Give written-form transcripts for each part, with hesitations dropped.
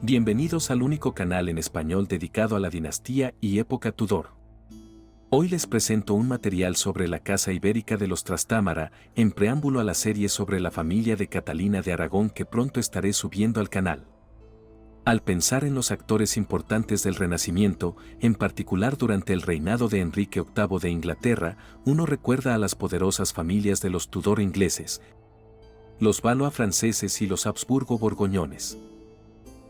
Bienvenidos al único canal en español dedicado a la dinastía y época Tudor. Hoy les presento un material sobre la Casa Ibérica de los Trastámara, en preámbulo a la serie sobre la familia de Catalina de Aragón que pronto estaré subiendo al canal. Al pensar en los actores importantes del Renacimiento, en particular durante el reinado de Enrique VIII de Inglaterra, uno recuerda a las poderosas familias de los Tudor ingleses, los Valois franceses y los Habsburgo borgoñones.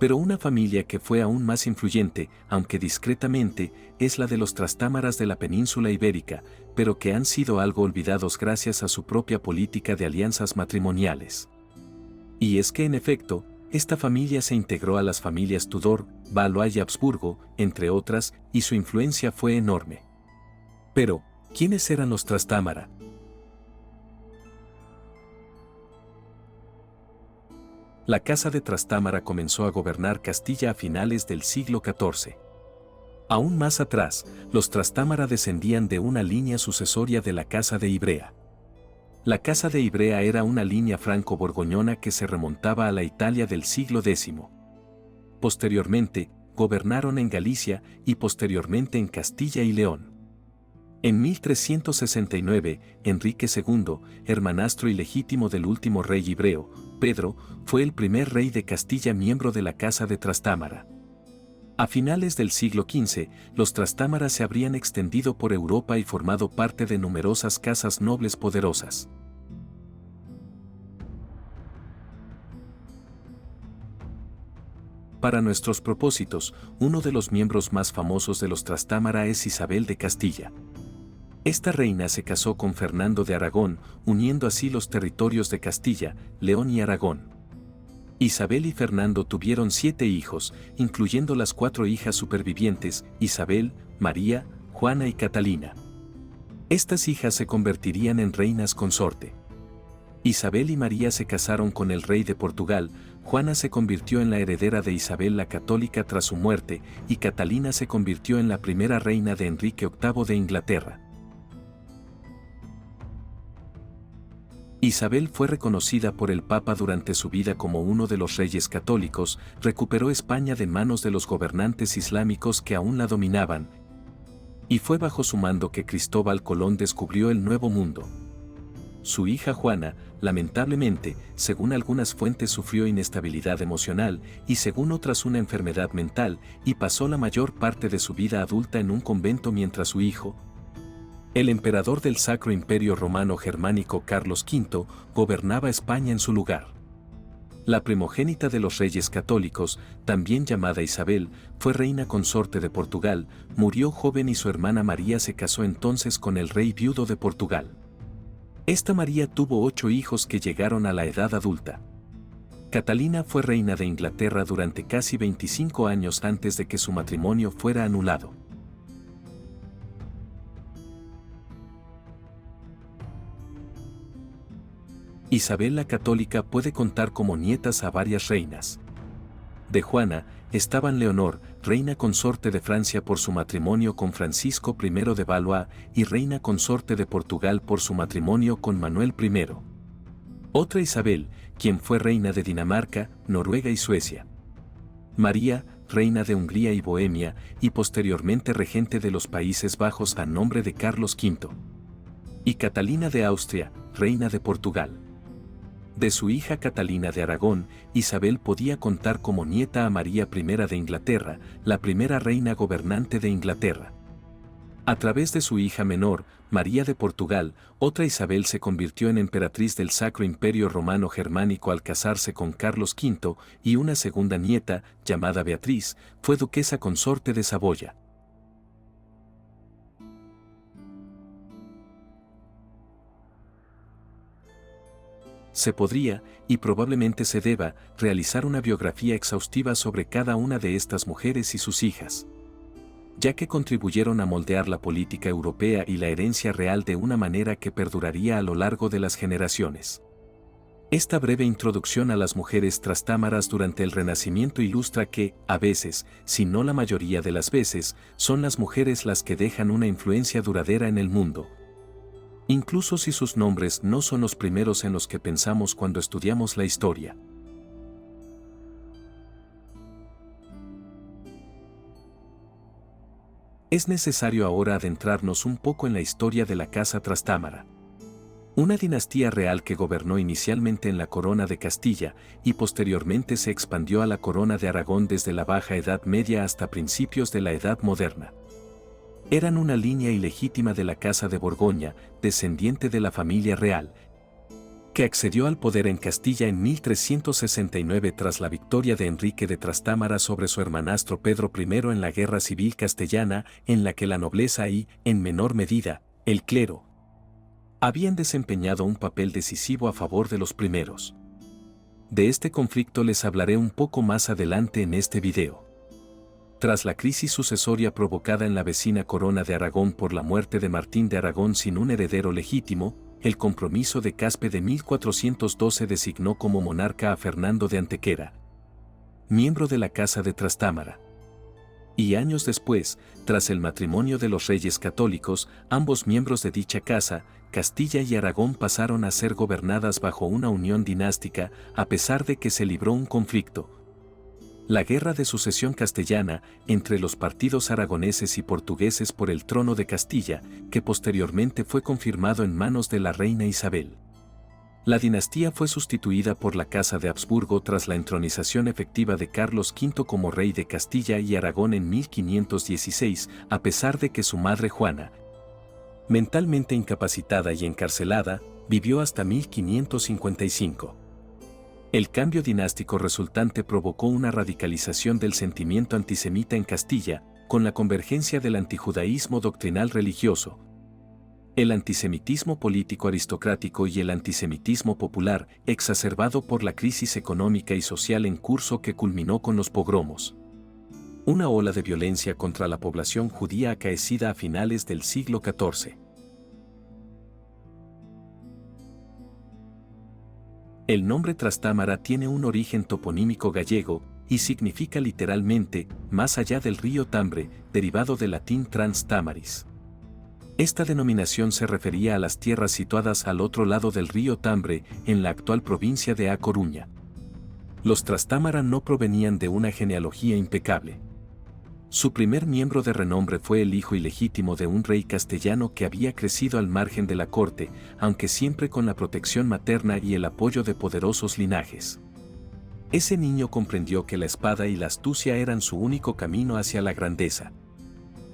Pero una familia que fue aún más influyente, aunque discretamente, es la de los Trastámaras de la península ibérica, pero que han sido algo olvidados gracias a su propia política de alianzas matrimoniales. Y es que en efecto, esta familia se integró a las familias Tudor, Valois y Habsburgo, entre otras, y su influencia fue enorme. Pero, ¿quiénes eran los Trastámara? La Casa de Trastámara comenzó a gobernar Castilla a finales del siglo XIV. Aún más atrás, los Trastámara descendían de una línea sucesoria de la Casa de Ivrea. La Casa de Ivrea era una línea franco-borgoñona que se remontaba a la Italia del siglo X. Posteriormente, gobernaron en Galicia y posteriormente en Castilla y León. En 1369, Enrique II, hermanastro ilegítimo del último rey ibreo, Pedro, fue el primer rey de Castilla miembro de la Casa de Trastámara. A finales del siglo XV, los Trastámara se habrían extendido por Europa y formado parte de numerosas casas nobles poderosas. Para nuestros propósitos, uno de los miembros más famosos de los Trastámara es Isabel de Castilla. Esta reina se casó con Fernando de Aragón, uniendo así los territorios de Castilla, León y Aragón. Isabel y Fernando tuvieron 7 hijos, incluyendo las 4 hijas supervivientes, Isabel, María, Juana y Catalina. Estas hijas se convertirían en reinas consorte. Isabel y María se casaron con el rey de Portugal, Juana se convirtió en la heredera de Isabel la Católica tras su muerte, y Catalina se convirtió en la primera reina de Enrique VIII de Inglaterra. Isabel fue reconocida por el Papa durante su vida como uno de los reyes católicos, recuperó España de manos de los gobernantes islámicos que aún la dominaban, y fue bajo su mando que Cristóbal Colón descubrió el Nuevo Mundo. Su hija Juana, lamentablemente, según algunas fuentes sufrió inestabilidad emocional y según otras una enfermedad mental, y pasó la mayor parte de su vida adulta en un convento mientras su hijo, el emperador del Sacro Imperio Romano Germánico Carlos V, gobernaba España en su lugar. La primogénita de los reyes católicos, también llamada Isabel, fue reina consorte de Portugal, murió joven y su hermana María se casó entonces con el rey viudo de Portugal. Esta María tuvo 8 hijos que llegaron a la edad adulta. Catalina fue reina de Inglaterra durante casi 25 años antes de que su matrimonio fuera anulado. Isabel la Católica puede contar como nietas a varias reinas. De Juana, estaban Leonor, reina consorte de Francia por su matrimonio con Francisco I de Valois y reina consorte de Portugal por su matrimonio con Manuel I. Otra Isabel, quien fue reina de Dinamarca, Noruega y Suecia. María, reina de Hungría y Bohemia, y posteriormente regente de los Países Bajos a nombre de Carlos V. Y Catalina de Austria, reina de Portugal. De su hija Catalina de Aragón, Isabel podía contar como nieta a María I de Inglaterra, la primera reina gobernante de Inglaterra. A través de su hija menor, María de Portugal, otra Isabel se convirtió en emperatriz del Sacro Imperio Romano Germánico al casarse con Carlos V, y una segunda nieta, llamada Beatriz, fue duquesa consorte de Saboya. Se podría, y probablemente se deba, realizar una biografía exhaustiva sobre cada una de estas mujeres y sus hijas, ya que contribuyeron a moldear la política europea y la herencia real de una manera que perduraría a lo largo de las generaciones. Esta breve introducción a las mujeres trastámaras durante el Renacimiento ilustra que, a veces, si no la mayoría de las veces, son las mujeres las que dejan una influencia duradera en el mundo, incluso si sus nombres no son los primeros en los que pensamos cuando estudiamos la historia. Es necesario ahora adentrarnos un poco en la historia de la Casa Trastámara. Una dinastía real que gobernó inicialmente en la Corona de Castilla y posteriormente se expandió a la Corona de Aragón desde la Baja Edad Media hasta principios de la Edad Moderna. Eran una línea ilegítima de la Casa de Borgoña, descendiente de la familia real, que accedió al poder en Castilla en 1369 tras la victoria de Enrique de Trastámara sobre su hermanastro Pedro I en la Guerra Civil Castellana, en la que la nobleza y, en menor medida, el clero, habían desempeñado un papel decisivo a favor de los primeros. De este conflicto les hablaré un poco más adelante en este video. Tras la crisis sucesoria provocada en la vecina Corona de Aragón por la muerte de Martín de Aragón sin un heredero legítimo, el Compromiso de Caspe de 1412 designó como monarca a Fernando de Antequera, miembro de la Casa de Trastámara. Y años después, tras el matrimonio de los reyes católicos, ambos miembros de dicha casa, Castilla y Aragón pasaron a ser gobernadas bajo una unión dinástica, a pesar de que se libró un conflicto, la Guerra de Sucesión Castellana, entre los partidos aragoneses y portugueses por el trono de Castilla, que posteriormente fue confirmado en manos de la reina Isabel. La dinastía fue sustituida por la Casa de Habsburgo tras la entronización efectiva de Carlos V como rey de Castilla y Aragón en 1516, a pesar de que su madre Juana, mentalmente incapacitada y encarcelada, vivió hasta 1555. El cambio dinástico resultante provocó una radicalización del sentimiento antisemita en Castilla, con la convergencia del antijudaísmo doctrinal religioso, el antisemitismo político aristocrático y el antisemitismo popular, exacerbado por la crisis económica y social en curso que culminó con los pogromos. Una ola de violencia contra la población judía acaecida a finales del siglo XIV. El nombre Trastámara tiene un origen toponímico gallego y significa literalmente más allá del río Tambre, derivado del latín trans tamaris. Esta denominación se refería a las tierras situadas al otro lado del río Tambre, en la actual provincia de A Coruña. Los Trastámara no provenían de una genealogía impecable. Su primer miembro de renombre fue el hijo ilegítimo de un rey castellano que había crecido al margen de la corte, aunque siempre con la protección materna y el apoyo de poderosos linajes. Ese niño comprendió que la espada y la astucia eran su único camino hacia la grandeza.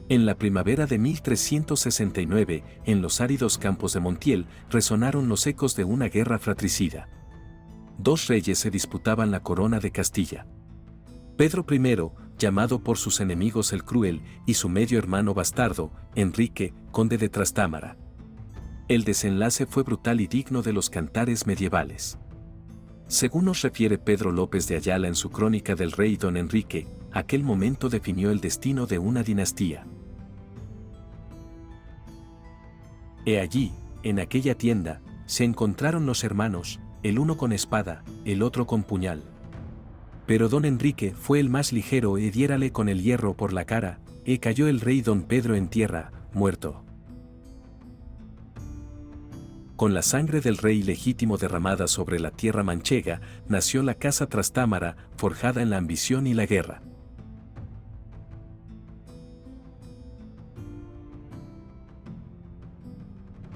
En la primavera de 1369, en los áridos campos de Montiel, resonaron los ecos de una guerra fratricida. Dos reyes se disputaban la corona de Castilla. Pedro I, llamado por sus enemigos el Cruel, y su medio hermano bastardo, Enrique, conde de Trastámara. El desenlace fue brutal y digno de los cantares medievales. Según nos refiere Pedro López de Ayala en su crónica del rey don Enrique, aquel momento definió el destino de una dinastía. He allí, en aquella tienda, se encontraron los hermanos, el uno con espada, el otro con puñal. Pero don Enrique fue el más ligero e diérale con el hierro por la cara, e cayó el rey don Pedro en tierra, muerto. Con la sangre del rey legítimo derramada sobre la tierra manchega, nació la Casa Trastámara, forjada en la ambición y la guerra.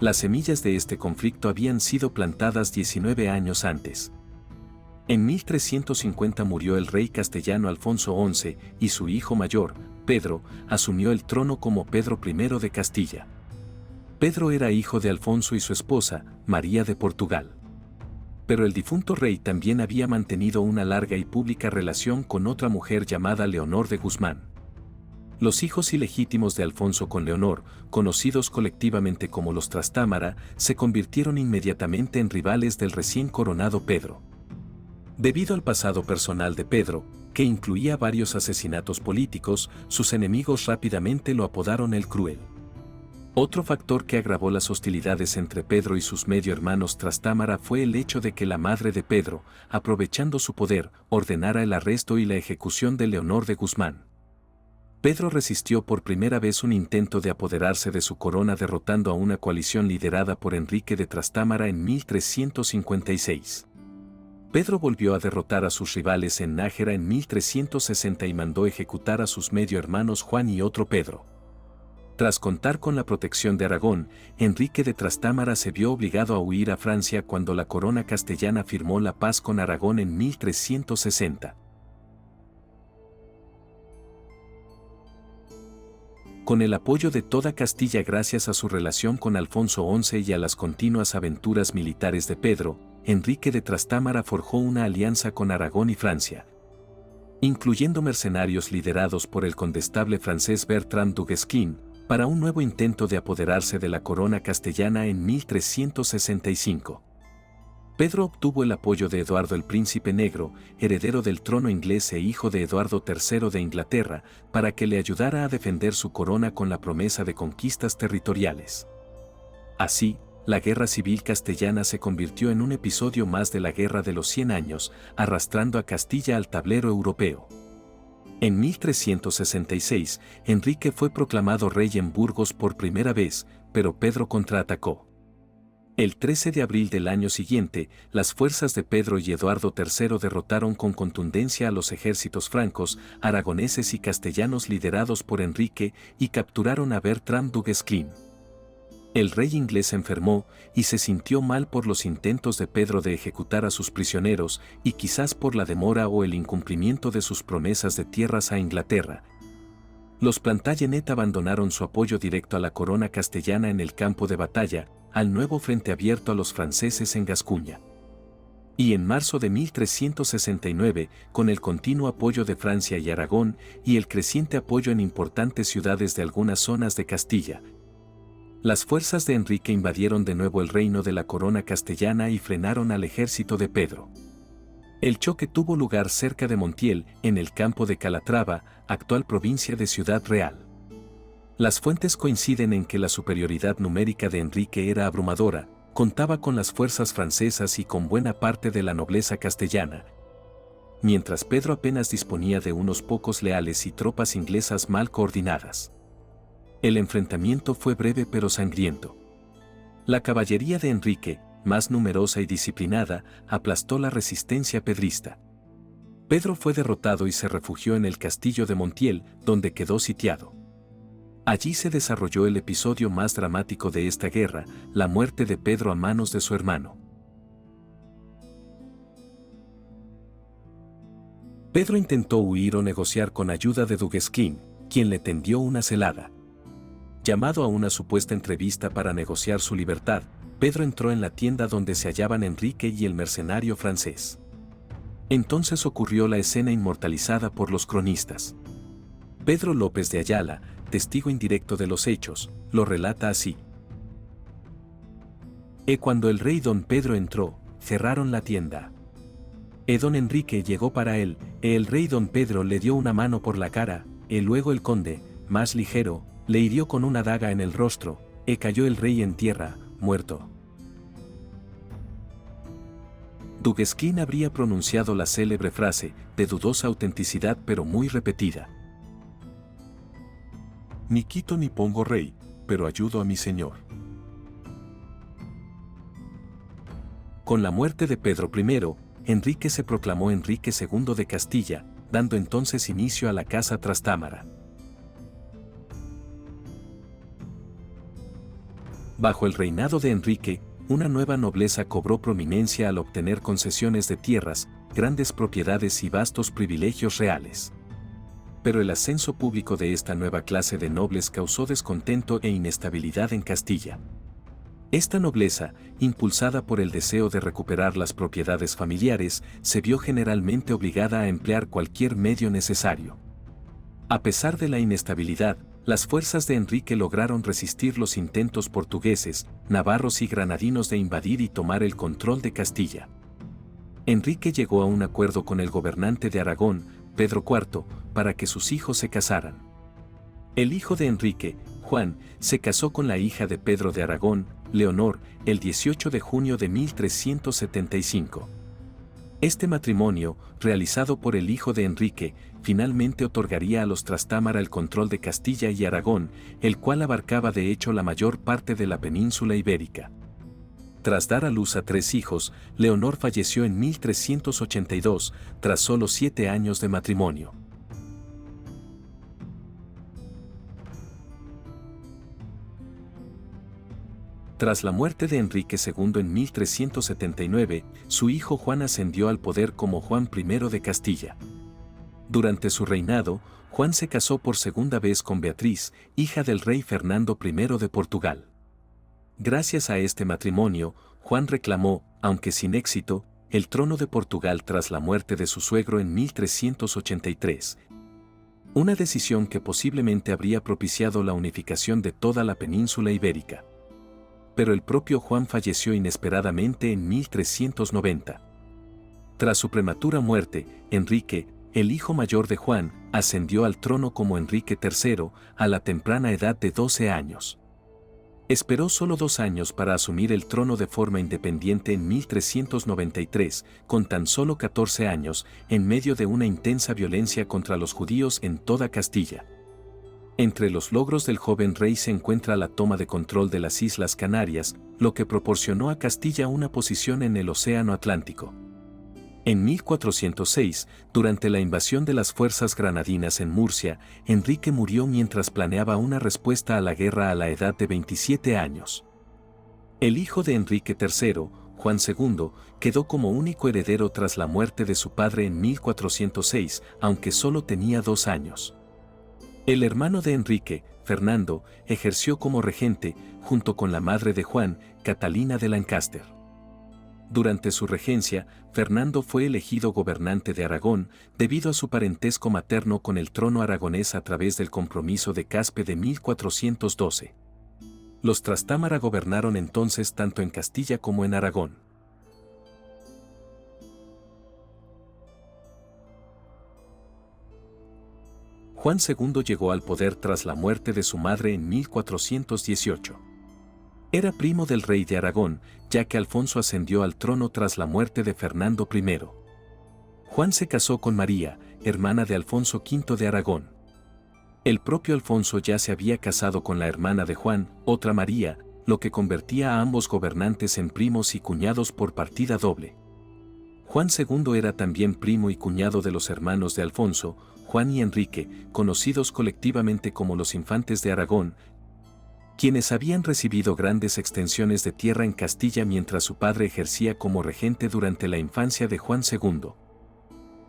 Las semillas de este conflicto habían sido plantadas 19 años antes. En 1350 murió el rey castellano Alfonso XI y su hijo mayor, Pedro, asumió el trono como Pedro I de Castilla. Pedro era hijo de Alfonso y su esposa, María de Portugal. Pero el difunto rey también había mantenido una larga y pública relación con otra mujer llamada Leonor de Guzmán. Los hijos ilegítimos de Alfonso con Leonor, conocidos colectivamente como los Trastámara, se convirtieron inmediatamente en rivales del recién coronado Pedro. Debido al pasado personal de Pedro, que incluía varios asesinatos políticos, sus enemigos rápidamente lo apodaron el Cruel. Otro factor que agravó las hostilidades entre Pedro y sus medio hermanos Trastámara fue el hecho de que la madre de Pedro, aprovechando su poder, ordenara el arresto y la ejecución de Leonor de Guzmán. Pedro resistió por primera vez un intento de apoderarse de su corona derrotando a una coalición liderada por Enrique de Trastámara en 1356. Pedro volvió a derrotar a sus rivales en Nájera en 1360 y mandó ejecutar a sus medio hermanos Juan y otro Pedro. Tras contar con la protección de Aragón, Enrique de Trastámara se vio obligado a huir a Francia cuando la corona castellana firmó la paz con Aragón en 1360. Con el apoyo de toda Castilla gracias a su relación con Alfonso XI y a las continuas aventuras militares de Pedro, Enrique de Trastámara forjó una alianza con Aragón y Francia, incluyendo mercenarios liderados por el condestable francés Bertrand du Guesclin, para un nuevo intento de apoderarse de la corona castellana en 1365. Pedro obtuvo el apoyo de Eduardo el Príncipe Negro, heredero del trono inglés e hijo de Eduardo III de Inglaterra, para que le ayudara a defender su corona con la promesa de conquistas territoriales. Así, la Guerra Civil Castellana se convirtió en un episodio más de la Guerra de los 100 años, arrastrando a Castilla al tablero europeo. En 1366, Enrique fue proclamado rey en Burgos por primera vez, pero Pedro contraatacó. El 13 de abril del año siguiente, las fuerzas de Pedro y Eduardo III derrotaron con contundencia a los ejércitos francos, aragoneses y castellanos liderados por Enrique y capturaron a Bertrand du Guesclin. El rey inglés enfermó y se sintió mal por los intentos de Pedro de ejecutar a sus prisioneros y quizás por la demora o el incumplimiento de sus promesas de tierras a Inglaterra. Los Plantagenet abandonaron su apoyo directo a la corona castellana en el campo de batalla, al nuevo frente abierto a los franceses en Gascuña. Y en marzo de 1369, con el continuo apoyo de Francia y Aragón y el creciente apoyo en importantes ciudades de algunas zonas de Castilla, las fuerzas de Enrique invadieron de nuevo el reino de la corona castellana y frenaron al ejército de Pedro. El choque tuvo lugar cerca de Montiel, en el campo de Calatrava, actual provincia de Ciudad Real. Las fuentes coinciden en que la superioridad numérica de Enrique era abrumadora, contaba con las fuerzas francesas y con buena parte de la nobleza castellana, mientras Pedro apenas disponía de unos pocos leales y tropas inglesas mal coordinadas. El enfrentamiento fue breve pero sangriento. La caballería de Enrique, más numerosa y disciplinada, aplastó la resistencia pedrista. Pedro fue derrotado y se refugió en el castillo de Montiel, donde quedó sitiado. Allí se desarrolló el episodio más dramático de esta guerra, la muerte de Pedro a manos de su hermano. Pedro intentó huir o negociar con ayuda de du Guesclin, quien le tendió una celada. Llamado a una supuesta entrevista para negociar su libertad, Pedro entró en la tienda donde se hallaban Enrique y el mercenario francés. Entonces ocurrió la escena inmortalizada por los cronistas. Pedro López de Ayala, testigo indirecto de los hechos, lo relata así. Cuando el rey don Pedro entró, cerraron la tienda. Don Enrique llegó para él, el rey don Pedro le dio una mano por la cara, luego el conde, más ligero, le hirió con una daga en el rostro, cayó el rey en tierra, muerto. Du Guesclin habría pronunciado la célebre frase, de dudosa autenticidad pero muy repetida. Ni quito ni pongo rey, pero ayudo a mi señor. Con la muerte de Pedro I, Enrique se proclamó Enrique II de Castilla, dando entonces inicio a la Casa Trastámara. Bajo el reinado de Enrique, una nueva nobleza cobró prominencia al obtener concesiones de tierras, grandes propiedades y vastos privilegios reales. Pero el ascenso público de esta nueva clase de nobles causó descontento e inestabilidad en Castilla. Esta nobleza, impulsada por el deseo de recuperar las propiedades familiares, se vio generalmente obligada a emplear cualquier medio necesario. A pesar de la inestabilidad, las fuerzas de Enrique lograron resistir los intentos portugueses, navarros y granadinos de invadir y tomar el control de Castilla. Enrique llegó a un acuerdo con el gobernante de Aragón, Pedro IV, para que sus hijos se casaran. El hijo de Enrique, Juan, se casó con la hija de Pedro de Aragón, Leonor, el 18 de junio de 1375. Este matrimonio, realizado por el hijo de Enrique, finalmente otorgaría a los Trastámara el control de Castilla y Aragón, el cual abarcaba de hecho la mayor parte de la península ibérica. Tras dar a luz a 3 hijos, Leonor falleció en 1382, tras solo 7 años de matrimonio. Tras la muerte de Enrique II en 1379, su hijo Juan ascendió al poder como Juan I de Castilla. Durante su reinado, Juan se casó por segunda vez con Beatriz, hija del rey Fernando I de Portugal. Gracias a este matrimonio, Juan reclamó, aunque sin éxito, el trono de Portugal tras la muerte de su suegro en 1383. Una decisión que posiblemente habría propiciado la unificación de toda la península ibérica. Pero el propio Juan falleció inesperadamente en 1390. Tras su prematura muerte, Enrique, el hijo mayor de Juan, ascendió al trono como Enrique III a la temprana edad de 12 años. Esperó solo 2 años para asumir el trono de forma independiente en 1393, con tan solo 14 años, en medio de una intensa violencia contra los judíos en toda Castilla. Entre los logros del joven rey se encuentra la toma de control de las Islas Canarias, lo que proporcionó a Castilla una posición en el Océano Atlántico. En 1406, durante la invasión de las fuerzas granadinas en Murcia, Enrique murió mientras planeaba una respuesta a la guerra a la edad de 27 años. El hijo de Enrique III, Juan II, quedó como único heredero tras la muerte de su padre en 1406, aunque solo tenía 2 años. El hermano de Enrique, Fernando, ejerció como regente, junto con la madre de Juan, Catalina de Lancaster. Durante su regencia, Fernando fue elegido gobernante de Aragón, debido a su parentesco materno con el trono aragonés a través del Compromiso de Caspe de 1412. Los Trastámara gobernaron entonces tanto en Castilla como en Aragón. Juan II llegó al poder tras la muerte de su madre en 1418. Era primo del rey de Aragón, ya que Alfonso ascendió al trono tras la muerte de Fernando I. Juan se casó con María, hermana de Alfonso V de Aragón. El propio Alfonso ya se había casado con la hermana de Juan, otra María, lo que convertía a ambos gobernantes en primos y cuñados por partida doble. Juan II era también primo y cuñado de los hermanos de Alfonso, Juan y Enrique, conocidos colectivamente como los infantes de Aragón, quienes habían recibido grandes extensiones de tierra en Castilla mientras su padre ejercía como regente durante la infancia de Juan II.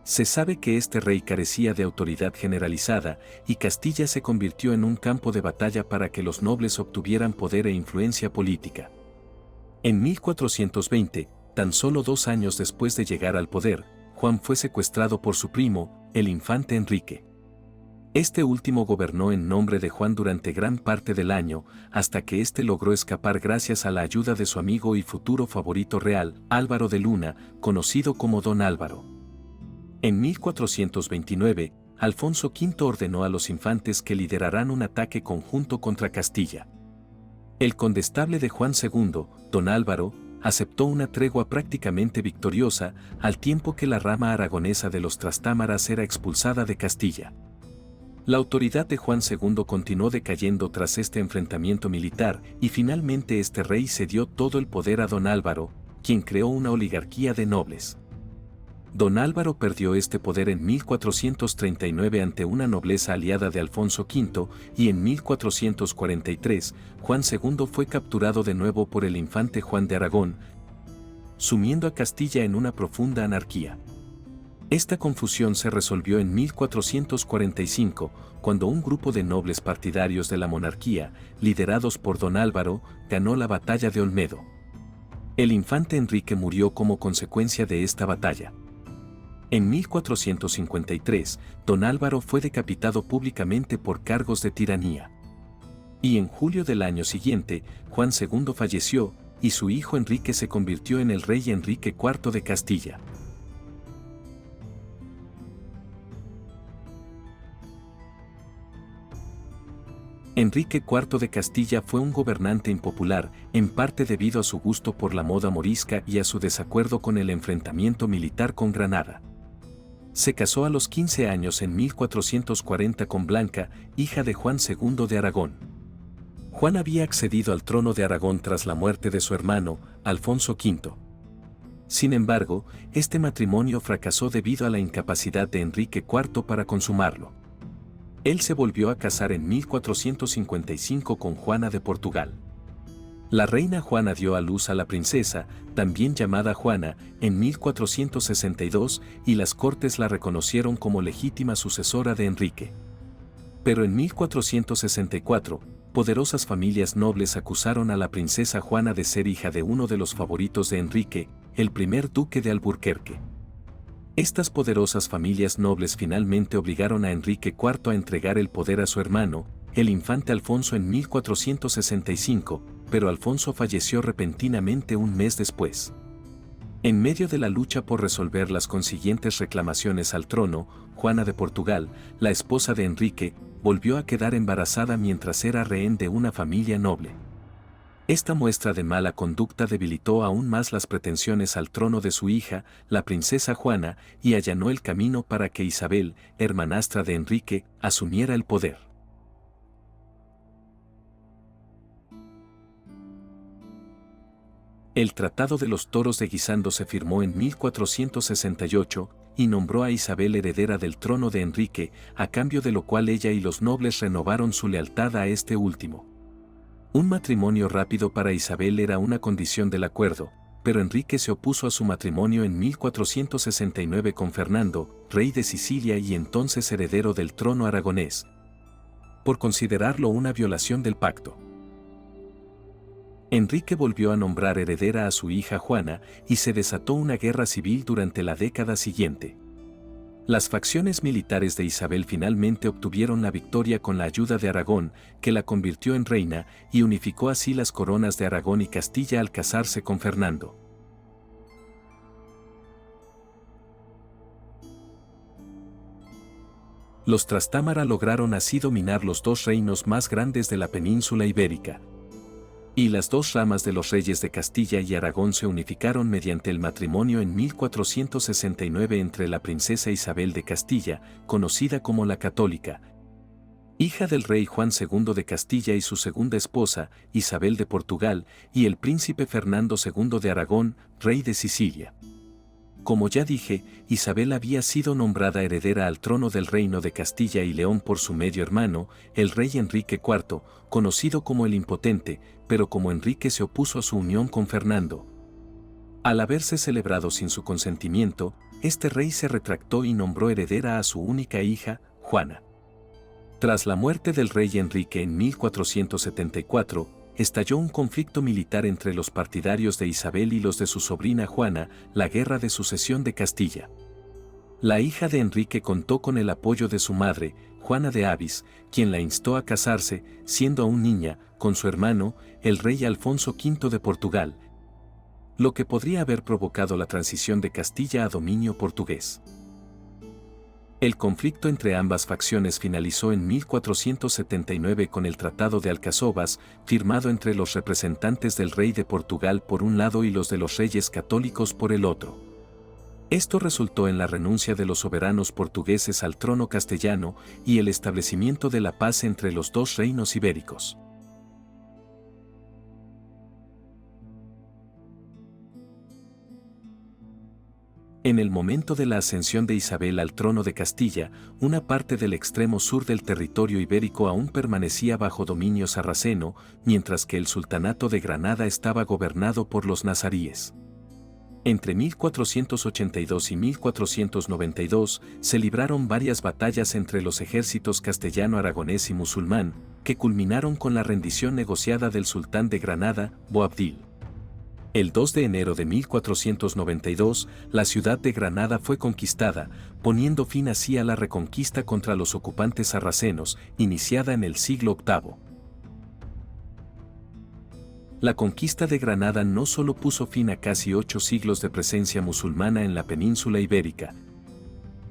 Se sabe que este rey carecía de autoridad generalizada y Castilla se convirtió en un campo de batalla para que los nobles obtuvieran poder e influencia política. En 1420, tan solo 2 años después de llegar al poder, Juan fue secuestrado por su primo, el infante Enrique. Este último gobernó en nombre de Juan durante gran parte del año, hasta que éste logró escapar gracias a la ayuda de su amigo y futuro favorito real, Álvaro de Luna, conocido como Don Álvaro. En 1429, Alfonso V ordenó a los infantes que lideraran un ataque conjunto contra Castilla. El condestable de Juan II, Don Álvaro, aceptó una tregua prácticamente victoriosa, al tiempo que la rama aragonesa de los Trastámaras era expulsada de Castilla. La autoridad de Juan II continuó decayendo tras este enfrentamiento militar y finalmente este rey cedió todo el poder a Don Álvaro, quien creó una oligarquía de nobles. Don Álvaro perdió este poder en 1439 ante una nobleza aliada de Alfonso V y en 1443 Juan II fue capturado de nuevo por el infante Juan de Aragón, sumiendo a Castilla en una profunda anarquía. Esta confusión se resolvió en 1445, cuando un grupo de nobles partidarios de la monarquía, liderados por Don Álvaro, ganó la batalla de Olmedo. El infante Enrique murió como consecuencia de esta batalla. En 1453, Don Álvaro fue decapitado públicamente por cargos de tiranía. Y en julio del año siguiente, Juan II falleció, y su hijo Enrique se convirtió en el rey Enrique IV de Castilla. Enrique IV de Castilla fue un gobernante impopular, en parte debido a su gusto por la moda morisca y a su desacuerdo con el enfrentamiento militar con Granada. Se casó a los 15 años en 1440 con Blanca, hija de Juan II de Aragón. Juan había accedido al trono de Aragón tras la muerte de su hermano, Alfonso V. Sin embargo, este matrimonio fracasó debido a la incapacidad de Enrique IV para consumarlo. Él se volvió a casar en 1455 con Juana de Portugal. La reina Juana dio a luz a la princesa, también llamada Juana, en 1462 y las cortes la reconocieron como legítima sucesora de Enrique. Pero en 1464, poderosas familias nobles acusaron a la princesa Juana de ser hija de uno de los favoritos de Enrique, el primer duque de Alburquerque. Estas poderosas familias nobles finalmente obligaron a Enrique IV a entregar el poder a su hermano, el infante Alfonso en 1465, pero Alfonso falleció repentinamente un mes después. En medio de la lucha por resolver las consiguientes reclamaciones al trono, Juana de Portugal, la esposa de Enrique, volvió a quedar embarazada mientras era rehén de una familia noble. Esta muestra de mala conducta debilitó aún más las pretensiones al trono de su hija, la princesa Juana, y allanó el camino para que Isabel, hermanastra de Enrique, asumiera el poder. El Tratado de los Toros de Guisando se firmó en 1468 y nombró a Isabel heredera del trono de Enrique, a cambio de lo cual ella y los nobles renovaron su lealtad a este último. Un matrimonio rápido para Isabel era una condición del acuerdo, pero Enrique se opuso a su matrimonio en 1469 con Fernando, rey de Sicilia y entonces heredero del trono aragonés, por considerarlo una violación del pacto. Enrique volvió a nombrar heredera a su hija Juana y se desató una guerra civil durante la década siguiente. Las facciones militares de Isabel finalmente obtuvieron la victoria con la ayuda de Aragón, que la convirtió en reina y unificó así las coronas de Aragón y Castilla al casarse con Fernando. Los Trastámara lograron así dominar los dos reinos más grandes de la península ibérica. Y las dos ramas de los reyes de Castilla y Aragón se unificaron mediante el matrimonio en 1469 entre la princesa Isabel de Castilla, conocida como la Católica, hija del rey Juan II de Castilla y su segunda esposa, Isabel de Portugal, y el príncipe Fernando II de Aragón, rey de Sicilia. Como ya dije, Isabel había sido nombrada heredera al trono del reino de Castilla y León por su medio hermano, el rey Enrique IV, conocido como el Impotente, pero como Enrique se opuso a su unión con Fernando, al haberse celebrado sin su consentimiento, este rey se retractó y nombró heredera a su única hija, Juana. Tras la muerte del rey Enrique en 1474, estalló un conflicto militar entre los partidarios de Isabel y los de su sobrina Juana, la Guerra de Sucesión de Castilla. La hija de Enrique contó con el apoyo de su madre, Juana de Avis, quien la instó a casarse, siendo aún niña, con su hermano, el rey Alfonso V de Portugal, lo que podría haber provocado la transición de Castilla a dominio portugués. El conflicto entre ambas facciones finalizó en 1479 con el Tratado de Alcazovas, firmado entre los representantes del rey de Portugal por un lado y los de los reyes católicos por el otro. Esto resultó en la renuncia de los soberanos portugueses al trono castellano y el establecimiento de la paz entre los dos reinos ibéricos. En el momento de la ascensión de Isabel al trono de Castilla, una parte del extremo sur del territorio ibérico aún permanecía bajo dominio sarraceno, mientras que el sultanato de Granada estaba gobernado por los nazaríes. Entre 1482 y 1492 se libraron varias batallas entre los ejércitos castellano-aragonés y musulmán, que culminaron con la rendición negociada del sultán de Granada, Boabdil. El 2 de enero de 1492, la ciudad de Granada fue conquistada, poniendo fin así a la reconquista contra los ocupantes sarracenos, iniciada en el siglo VIII. La conquista de Granada no solo puso fin a casi 8 siglos de presencia musulmana en la península ibérica,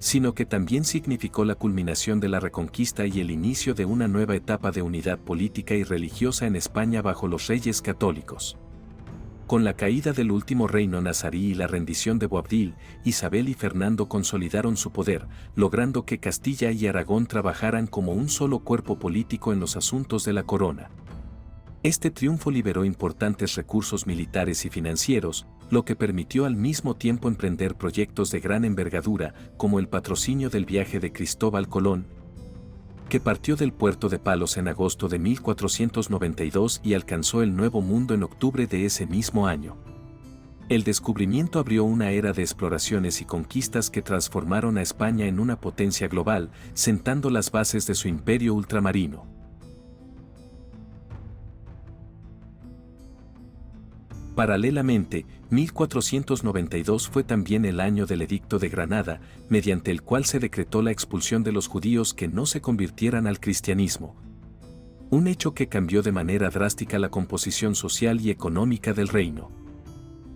sino que también significó la culminación de la reconquista y el inicio de una nueva etapa de unidad política y religiosa en España bajo los reyes católicos. Con la caída del último reino nazarí y la rendición de Boabdil, Isabel y Fernando consolidaron su poder, logrando que Castilla y Aragón trabajaran como un solo cuerpo político en los asuntos de la corona. Este triunfo liberó importantes recursos militares y financieros, lo que permitió al mismo tiempo emprender proyectos de gran envergadura, como el patrocinio del viaje de Cristóbal Colón, que partió del puerto de Palos en agosto de 1492 y alcanzó el Nuevo Mundo en octubre de ese mismo año. El descubrimiento abrió una era de exploraciones y conquistas que transformaron a España en una potencia global, sentando las bases de su imperio ultramarino. Paralelamente, 1492 fue también el año del Edicto de Granada, mediante el cual se decretó la expulsión de los judíos que no se convirtieran al cristianismo. Un hecho que cambió de manera drástica la composición social y económica del reino.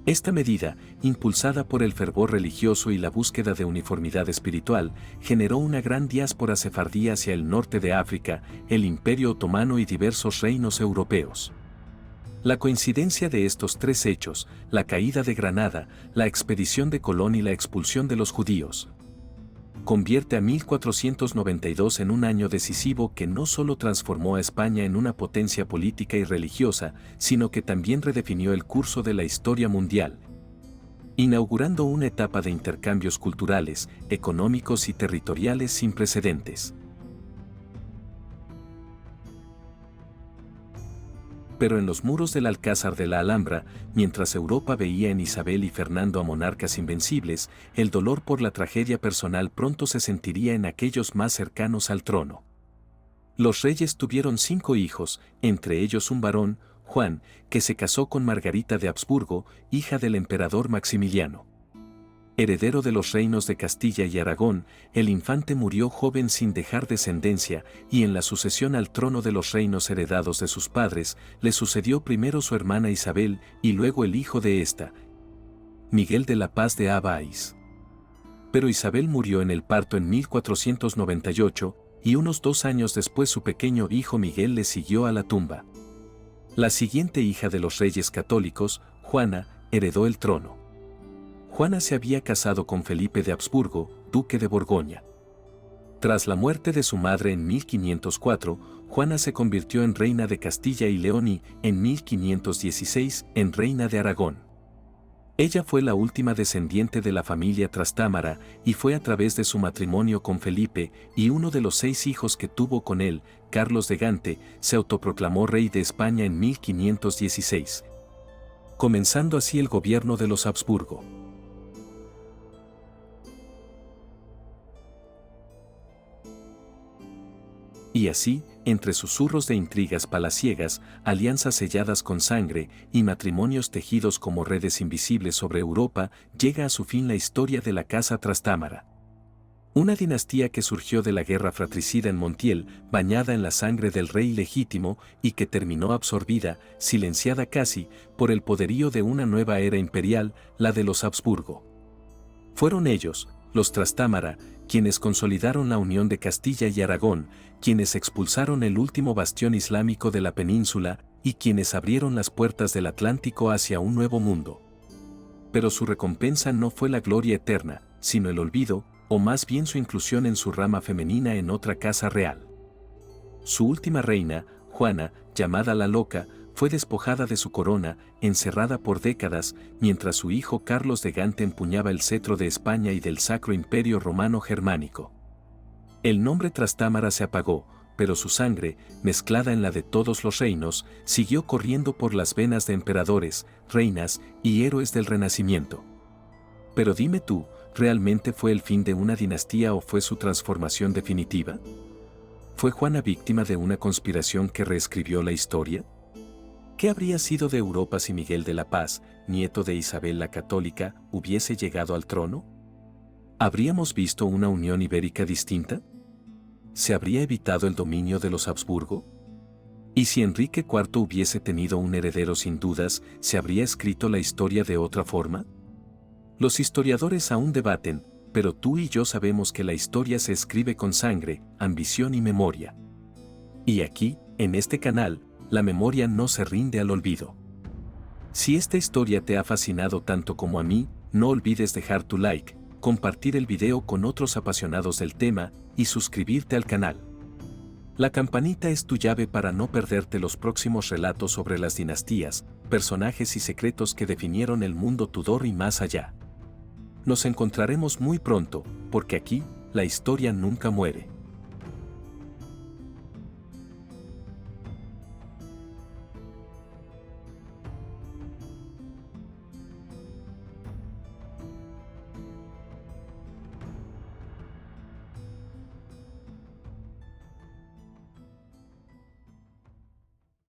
Esta medida, impulsada por el fervor religioso y la búsqueda de uniformidad espiritual, generó una gran diáspora sefardí hacia el norte de África, el Imperio Otomano y diversos reinos europeos. La coincidencia de estos tres hechos, la caída de Granada, la expedición de Colón y la expulsión de los judíos, convierte a 1492 en un año decisivo que no solo transformó a España en una potencia política y religiosa, sino que también redefinió el curso de la historia mundial, inaugurando una etapa de intercambios culturales, económicos y territoriales sin precedentes. Pero en los muros del Alcázar de la Alhambra, mientras Europa veía en Isabel y Fernando a monarcas invencibles, el dolor por la tragedia personal pronto se sentiría en aquellos más cercanos al trono. Los reyes tuvieron 5 hijos, entre ellos un varón, Juan, que se casó con Margarita de Habsburgo, hija del emperador Maximiliano. Heredero de los reinos de Castilla y Aragón, el infante murió joven sin dejar descendencia, y en la sucesión al trono de los reinos heredados de sus padres, le sucedió primero su hermana Isabel y luego el hijo de ésta, Miguel de la Paz de Abáis. Pero Isabel murió en el parto en 1498, y unos 2 años después su pequeño hijo Miguel le siguió a la tumba. La siguiente hija de los reyes católicos, Juana, heredó el trono. Juana se había casado con Felipe de Habsburgo, duque de Borgoña. Tras la muerte de su madre en 1504, Juana se convirtió en reina de Castilla y León y, en 1516, en reina de Aragón. Ella fue la última descendiente de la familia Trastámara y fue a través de su matrimonio con Felipe y uno de los 6 hijos que tuvo con él, Carlos de Gante, se autoproclamó rey de España en 1516, comenzando así el gobierno de los Habsburgo. Y así, entre susurros de intrigas palaciegas, alianzas selladas con sangre y matrimonios tejidos como redes invisibles sobre Europa, llega a su fin la historia de la Casa Trastámara. Una dinastía que surgió de la guerra fratricida en Montiel, bañada en la sangre del rey legítimo y que terminó absorbida, silenciada casi, por el poderío de una nueva era imperial, la de los Habsburgo. Fueron ellos, los Trastámara, quienes consolidaron la unión de Castilla y Aragón, quienes expulsaron el último bastión islámico de la península y quienes abrieron las puertas del Atlántico hacia un nuevo mundo. Pero su recompensa no fue la gloria eterna, sino el olvido, o más bien su inclusión en su rama femenina en otra casa real. Su última reina, Juana, llamada la Loca, fue despojada de su corona, encerrada por décadas, mientras su hijo Carlos de Gante empuñaba el cetro de España y del Sacro Imperio Romano Germánico. El nombre Trastámara se apagó, pero su sangre, mezclada en la de todos los reinos, siguió corriendo por las venas de emperadores, reinas y héroes del Renacimiento. Pero dime tú, ¿realmente fue el fin de una dinastía o fue su transformación definitiva? ¿Fue Juana víctima de una conspiración que reescribió la historia? ¿Qué habría sido de Europa si Miguel de la Paz, nieto de Isabel la Católica, hubiese llegado al trono? ¿Habríamos visto una unión ibérica distinta? ¿Se habría evitado el dominio de los Habsburgo? ¿Y si Enrique IV hubiese tenido un heredero sin dudas, se habría escrito la historia de otra forma? Los historiadores aún debaten, pero tú y yo sabemos que la historia se escribe con sangre, ambición y memoria. Y aquí, en este canal, la memoria no se rinde al olvido. Si esta historia te ha fascinado tanto como a mí, no olvides dejar tu like, compartir el video con otros apasionados del tema y suscribirte al canal. La campanita es tu llave para no perderte los próximos relatos sobre las dinastías, personajes y secretos que definieron el mundo Tudor y más allá. Nos encontraremos muy pronto, porque aquí, la historia nunca muere.